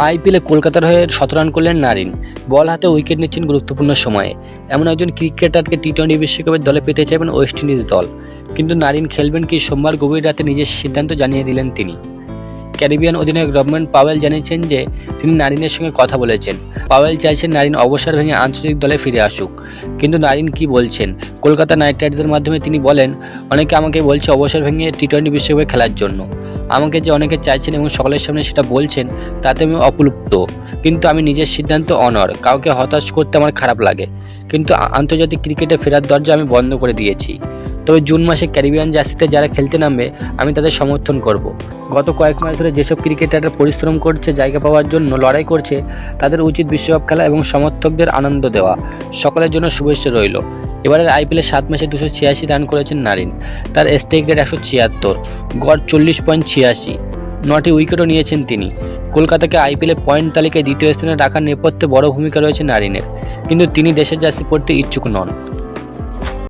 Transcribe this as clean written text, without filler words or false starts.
আইপিএলে কলকাতার হয়ে 17 রান করলেন নারিন। বল হাতে উইকেট নিচ্ছেন গুরুত্বপূর্ণ সময়ে। এমন একজন ক্রিকেটারকে টি-20 বিশ্বকাপের দলে পেতে চাইবেন ওয়েস্ট ইন্ডিজ দল। কিন্তু নারিন খেলবেন কি, সোমবার গভীর রাতে নিজের সিদ্ধান্ত জানিয়ে দিলেন তিনি। ক্যারিবিয়ান অধিনায়ক রবম্যান পাওয়েল জানিয়েছেন যে তিনি নারিনের সঙ্গে কথা বলেছেন। পাওয়েল চাইছেন নারিন অবসর ভেঙে আন্তর্জাতিক দলে ফিরে আসুক। কিন্তু নারিন কি বলছেন? কলকাতা নাইট রাইডার্সের মাধ্যমে তিনি বলেন, অনেকে আমাকে বলছে অবসর ভেঙে টি-20 বিশ্বকাপে খেলার জন্য। আমাকে যে অনেকে চাইছেন এবং সকলের সামনে সেটা বলছেন, তাতে আমি অপ্লুপ্ত। কিন্তু আমি নিজের সিদ্ধান্ত অনড়। কাউকে হতাশ করতে আমার খারাপ লাগে, কিন্তু আন্তর্জাতিক ক্রিকেটে ফেরার দরজা আমি বন্ধ করে দিয়েছি। তবে জুন মাসে ক্যারিবিয়ান জার্সিতে যারা খেলতে নামবে, আমি তাদের সমর্থন করব। গত কয়েক মাস ধরে যেসব ক্রিকেটাররা পরিশ্রম করছে, জায়গা পাওয়ার জন্য লড়াই করছে, তাদের উচিত বিশ্বকাপ খেলা এবং সমর্থকদের আনন্দ দেওয়া। সকলের জন্য শুভেচ্ছা রইল। এবারের আইপিএলে 7 ম্যাচে 286 রান করেছেন নারিন। তার স্ট্রাইক রেট 176, গড় 40.86, 9টি উইকেটও নিয়েছেন তিনি। কলকাতাকে আইপিএলে পয়েন্ট তালিকায় দ্বিতীয় স্থানে রাখার নেপথ্যে বড় ভূমিকা রয়েছে নারিনের, কিন্তু তিনি দেশের জার্সি পরতে ইচ্ছুক নন।